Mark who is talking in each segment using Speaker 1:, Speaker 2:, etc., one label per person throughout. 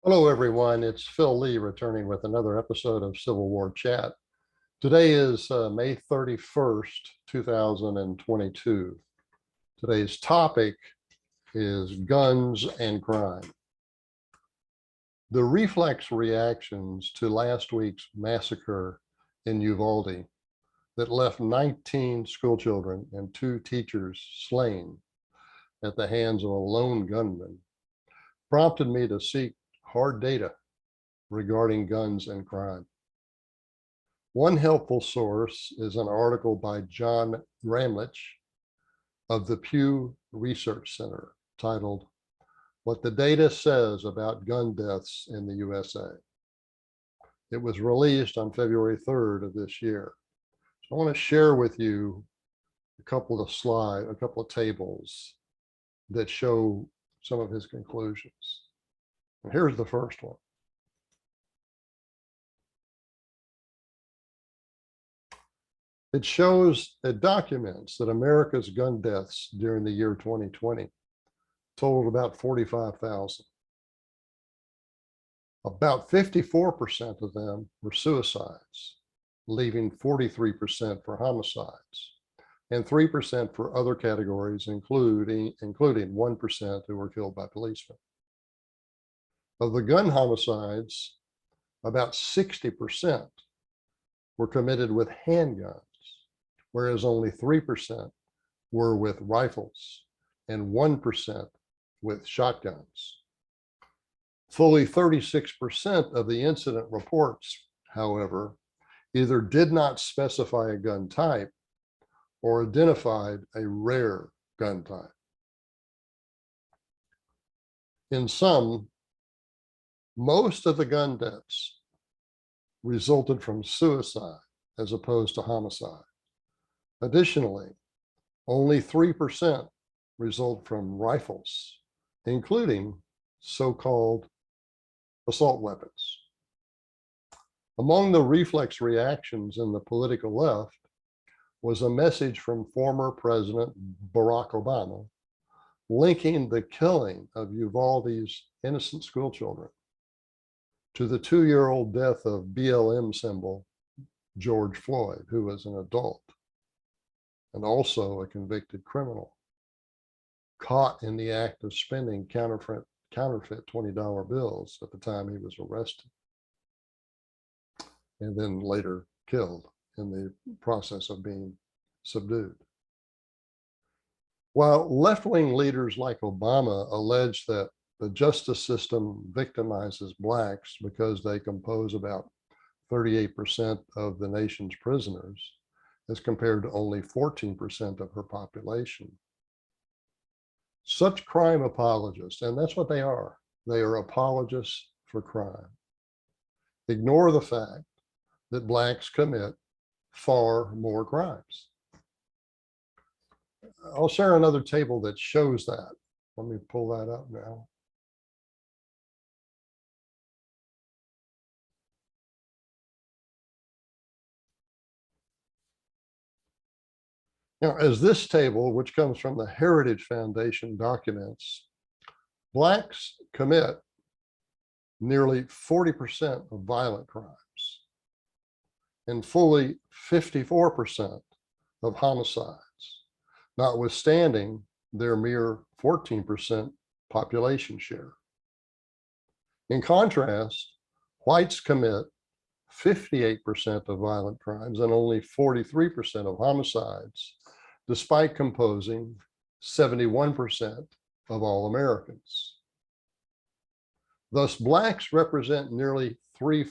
Speaker 1: Hello, everyone. It's Phil Lee returning with another episode of Civil War Chat. Today is May 31st, 2022. Today's topic is guns and crime. The reflex reactions to last week's massacre in Uvalde that left 19 schoolchildren and 2 teachers slain at the hands of a lone gunman prompted me to seek hard data regarding guns and crime. One helpful source is an article by John Gramlich of the Pew Research Center titled, "What the Data Says About Gun Deaths in the USA." It was released on February 3rd of this year. So I want to share with you a couple of tables that show some of his conclusions. And here's the first one. It documents that America's gun deaths during the year 2020 totaled about 45,000. About 54% of them were suicides, leaving 43% for homicides, and 3% for other categories, including 1% who were killed by policemen. Of the gun homicides, about 60% were committed with handguns, whereas only 3% were with rifles and 1% with shotguns. Fully 36% of the incident reports, however, either did not specify a gun type or identified a rare gun type. In sum, most of the gun deaths resulted from suicide as opposed to homicide. Additionally, only 3% result from rifles, including so-called assault weapons. Among the reflex reactions in the political left was a message from former President Barack Obama linking the killing of Uvalde's innocent schoolchildren to the 2-year-old death of BLM symbol George Floyd, who was an adult and also a convicted criminal, caught in the act of spending counterfeit $20 bills at the time he was arrested, and then later killed in the process of being subdued. While left-wing leaders like Obama allege that the justice system victimizes Blacks because they compose about 38% of the nation's prisoners, as compared to only 14% of her population. Such crime apologists, and that's what they are apologists for crime, ignore the fact that Blacks commit far more crimes. I'll share another table that shows that. Let me pull that up now. Now, as this table, which comes from the Heritage Foundation, documents, Blacks commit nearly 40% of violent crimes and fully 54% of homicides, notwithstanding their mere 14% population share. In contrast, whites commit 58% of violent crimes and only 43% of homicides, despite composing 71% of all Americans. Thus, Blacks represent nearly 3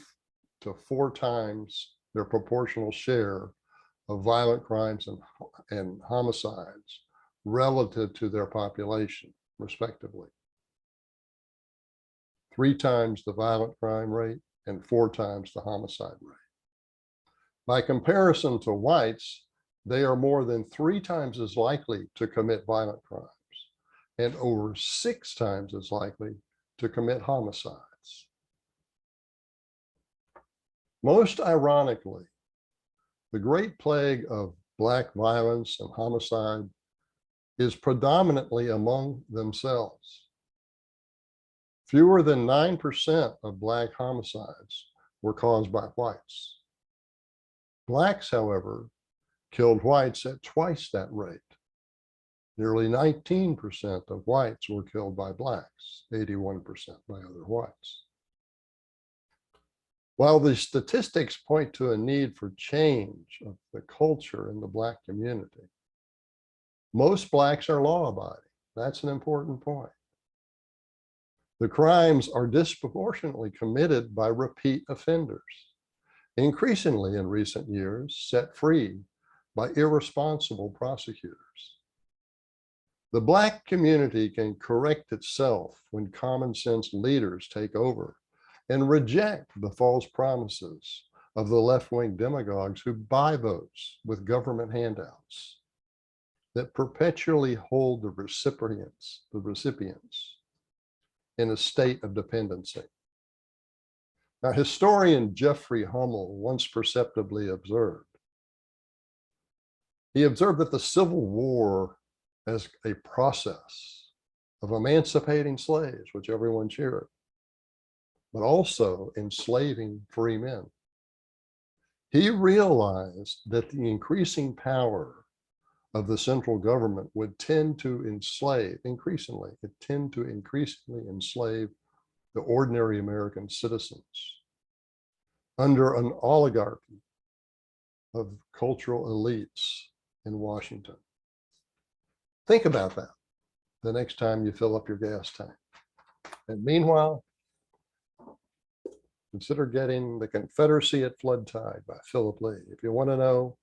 Speaker 1: to 4 times their proportional share of violent crimes and homicides relative to their population, respectively. 3 times the violent crime rate and 4 times the homicide rate. By comparison to whites, they are more than 3 times as likely to commit violent crimes and over 6 times as likely to commit homicides. Most ironically, the great plague of Black violence and homicide is predominantly among themselves. Fewer than 9% of Black homicides were caused by whites. Blacks, however, killed whites at twice that rate. Nearly 19% of whites were killed by Blacks, 81% by other whites. While the statistics point to a need for change of the culture in the Black community, most Blacks are law-abiding. That's an important point. The crimes are disproportionately committed by repeat offenders, increasingly in recent years set free by irresponsible prosecutors. The Black community can correct itself when common sense leaders take over and reject the false promises of the left-wing demagogues who buy votes with government handouts that perpetually hold the recipients in a state of dependency. Now, historian Jeffrey Hummel once perceptibly observed, that the Civil War as a process of emancipating slaves, which everyone cheered, but also enslaving free men. He realized that the increasing power of the central government would tend to enslave, increasingly enslave the ordinary American citizens under an oligarchy of cultural elites in Washington. Think about that the next time you fill up your gas tank. And meanwhile, consider getting The Confederacy at Flood Tide by Philip Lee. If you want to know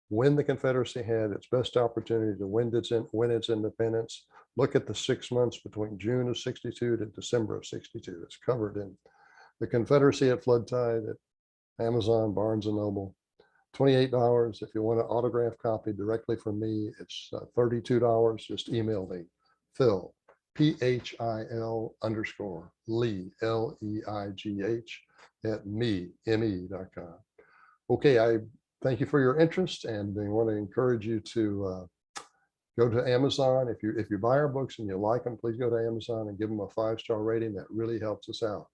Speaker 1: when the Confederacy had its best opportunity to win its independence, look at the 6 months between June of '62 to December of '62. It's covered in The Confederacy at Flood Tide at Amazon, Barnes & Noble. $28. If you want an autographed copy directly from me, it's $32. Just email me, Phil, PHIL _ Lee, LEIGH at me.com. Okay, I thank you for your interest, and I want to encourage you to go to Amazon. If you buy our books and you like them, please go to Amazon and give them a 5-star rating. That really helps us out.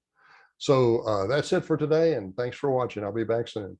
Speaker 1: So that's it for today, and thanks for watching. I'll be back soon.